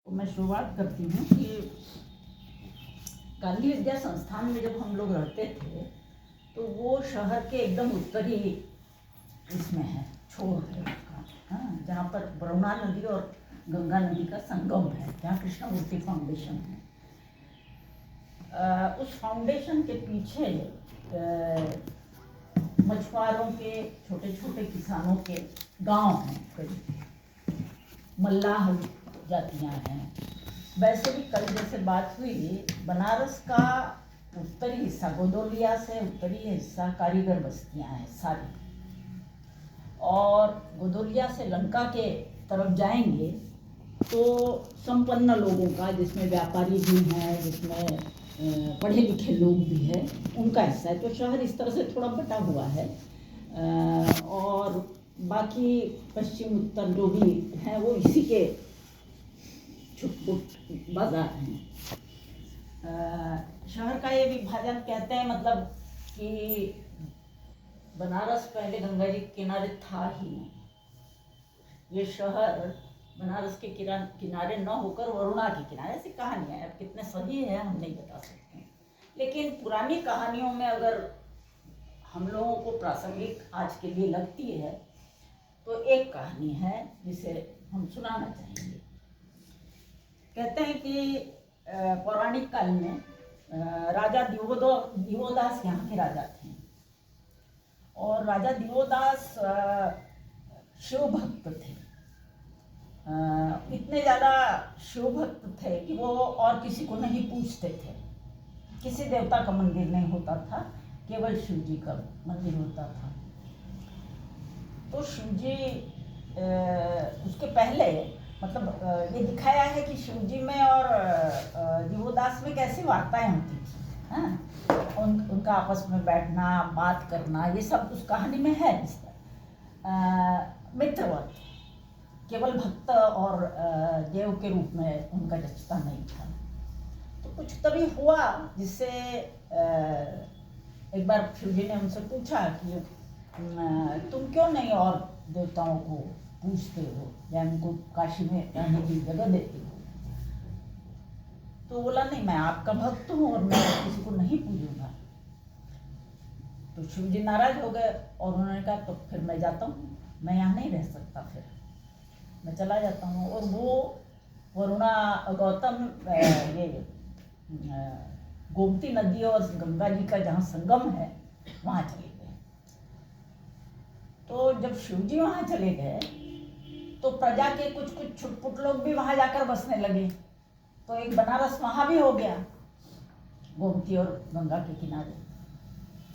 तो मैं शुरुआत करती हूँ कि गांधी विद्या संस्थान में जब हम लोग रहते थे तो वो शहर के एकदम उत्तरी इसमें है, छोर है उसका, हाँ, जहाँ पर वरुणा नदी और गंगा नदी का संगम है, जहाँ कृष्णमूर्ति फाउंडेशन है। उस फाउंडेशन के पीछे मछुआरों के, छोटे छोटे किसानों के गांव हैं, मल्लाह जातियाँ हैं। वैसे भी कल जैसे बात हुई, बनारस का उत्तरी हिस्सा, गोदोलिया से उत्तरी हिस्सा कारीगर बस्तियाँ हैं सारी, और गोदोलिया से लंका के तरफ जाएंगे तो संपन्न लोगों का, जिसमें व्यापारी भी हैं, जिसमें पढ़े लिखे लोग भी हैं, उनका हिस्सा है। तो शहर इस तरह से थोड़ा बटा हुआ है, और बाकी पश्चिम उत्तर जो भी हैं वो इसी के छुटपुट बाजार हैं। शहर का ये विभाजन कहते हैं, मतलब कि बनारस पहले गंगा जी के किनारे था ही नहीं। ये शहर बनारस के किनारे न होकर वरुणा के किनारे, ऐसी कहानियाँ हैं। अब कितने सही है हम नहीं बता सकते, लेकिन पुरानी कहानियों में अगर हम लोगों को प्रासंगिक आज के लिए लगती है तो एक कहानी है जिसे हम सुनाना चाहेंगे। कहते हैं कि पौराणिक काल में राजा दिवोदास यहाँ के राजा थे, और राजा दिवोदास शिव भक्त थे। इतने ज़्यादा शिव भक्त थे कि वो और किसी को नहीं पूजते थे। किसी देवता का मंदिर नहीं होता था, केवल शिव जी का मंदिर होता था। तो शिव जी उसके पहले, मतलब ये दिखाया है कि शिव जी में और दिवोदास में कैसी वार्ताएं होती थी, हाँ, उनका आपस में बैठना, बात करना, ये सब उस कहानी में है। मित्रवत, केवल भक्त और देव के रूप में उनका रिश्ता नहीं था। तो कुछ तभी हुआ जिससे एक बार शिव जी ने उनसे पूछा कि तुम क्यों नहीं और देवताओं को पूछते हो या उनको काशी में रहने की जगह देते हो? तो बोला, नहीं, मैं आपका भक्त हूँ और मैं किसी को नहीं पूजूंगा। तो शिव जी नाराज हो गए और उन्होंने कहा, तो फिर मैं जाता हूँ, मैं यहाँ नहीं रह सकता, फिर मैं चला जाता हूँ। और वो वरुणा गौतम ये गोमती नदी और गंगा जी का जहाँ संगम है वहाँ चले गए। तो जब शिव जी वहाँ चले गए तो प्रजा के कुछ कुछ छुटपुट लोग भी वहाँ जाकर बसने लगे। तो एक बनारस वहाँ भी हो गया, गोमती और गंगा के किनारे।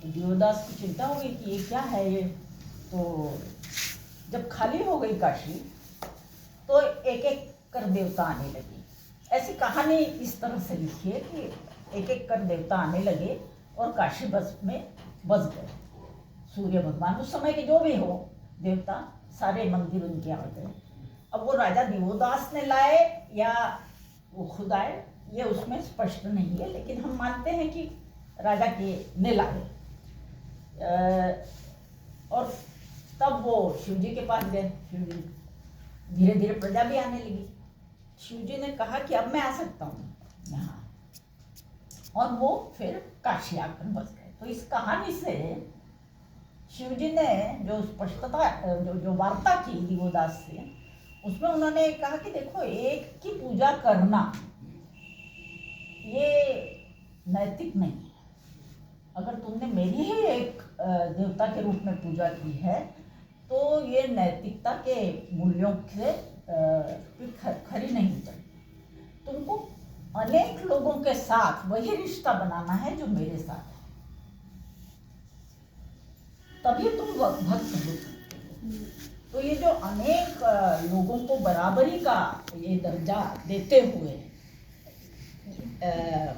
तो दिवोदास को चिंता हो गई कि ये क्या है ये। तो जब खाली हो गई काशी तो एक एक कर देवता आने लगे। ऐसी कहानी इस तरह से लिखी है कि एक एक कर देवता आने लगे और काशी बस में बस गए। सूर्य भगवान, उस समय के जो भी हो देवता, सारे मंदिर उनके आ गए। अब वो राजा दिवोदास ने लाए या वो खुद आए, ये उसमें स्पष्ट नहीं है, लेकिन हम मानते हैं कि राजा के ने लाए। और तब वो शिव जी के पास गए। शिव जी, धीरे धीरे प्रजा भी आने लगी। शिव जी ने कहा कि अब मैं आ सकता हूँ यहाँ, और वो फिर काशी आकर बस गए। तो इस कहानी से शिव जी ने जो स्पष्टता, जो वार्ता की दिवोदास से, उसमें उन्होंने कहा कि देखो, एक की पूजा करना ये नैतिक नहीं है। अगर तुमने मेरी ही एक देवता के रूप में पूजा की है तो ये नैतिकता के मूल्यों से खरी नहीं उतरती। तुमको अनेक लोगों के साथ वही रिश्ता बनाना है जो मेरे साथ है, तभी तुम भक्त हो सकते हो। तो ये जो अनेक लोगों को बराबरी का ये दर्जा देते हुए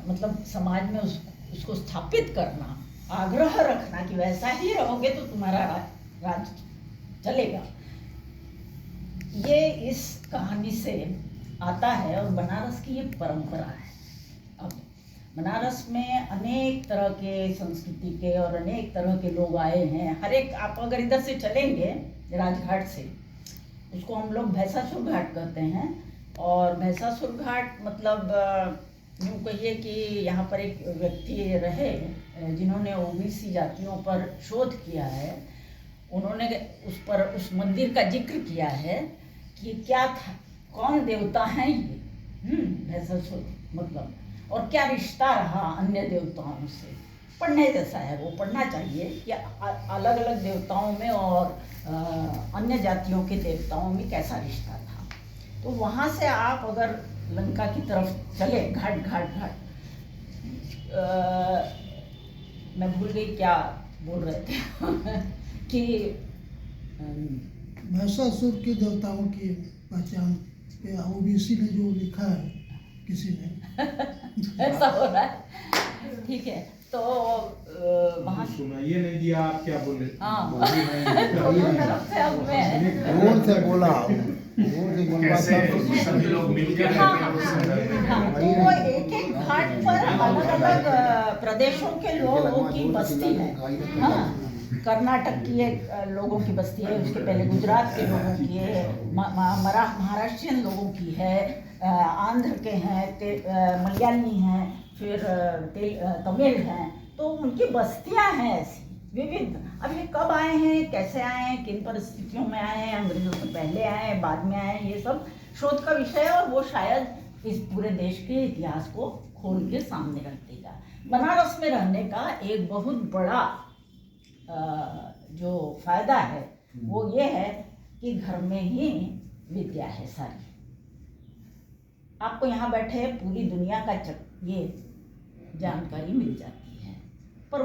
मतलब समाज में उसको स्थापित करना, आग्रह रखना कि वैसा ही रहोगे तो तुम्हारा राज चलेगा, ये इस कहानी से आता है। और बनारस की ये परंपरा है। अब बनारस में अनेक तरह के संस्कृति के और अनेक तरह के लोग आए हैं। हर एक, आप अगर इधर से चलेंगे राजघाट से, उसको हम लोग भैंसासुर घाट कहते हैं, और महिषासुर घाट मतलब यूँ कहिए कि यहाँ पर एक व्यक्ति रहे जिन्होंने ओबीसी जातियों पर शोध किया है। उन्होंने उस पर उस मंदिर का जिक्र किया है कि क्या था, कौन देवता हैं ये, महिषासुर मतलब, और क्या रिश्ता रहा अन्य देवताओं से। पढ़ने जैसा है, वो पढ़ना चाहिए कि अलग अलग देवताओं में और अन्य जातियों के देवताओं में कैसा रिश्ता था। तो वहाँ से आप अगर लंका की तरफ चले, घाट घाट घाट, मैं भूल गई क्या बोल रहे थे कि महिषासुर के देवताओं की पहचान पे ओबीसी ने जो लिखा है किसी ने ऐसा हो रहा है, ठीक है। तो वहाँ सुनाइए नहीं दिया, आप क्या बोले? हाँ, दोनों तरफ से अब मैं जोर से बोला कैसे सभी लोग मिलकर रहते हैं उस संदर्भ में? हाँ, तो वो एक एक घाट पर अलग अलग प्रदेशों के लोगों की बस्ती है। हाँ, कर्नाटक की एक लोगों की बस्ती है, उसके पहले गुजरात के लोगों की है, महाराष्ट्रियन लोगों की है, आंध्र के हैं, मलयाली हैं, फिर तमिल हैं। तो उनकी बस्तियां हैं ऐसी विविध। अब ये कब आए हैं, कैसे आए हैं, किन परिस्थितियों में आए हैं, अंग्रेजों से पहले आए हैं, बाद में आए हैं, ये सब शोध का विषय है। और वो शायद इस पूरे देश के इतिहास को खोल के सामने रख देगा। बनारस में रहने का एक बहुत बड़ा जो फायदा है वो ये है कि घर में ही विद्या है सारी। आपको यहाँ बैठे पूरी दुनिया का ये जानकारी मिल जाती है।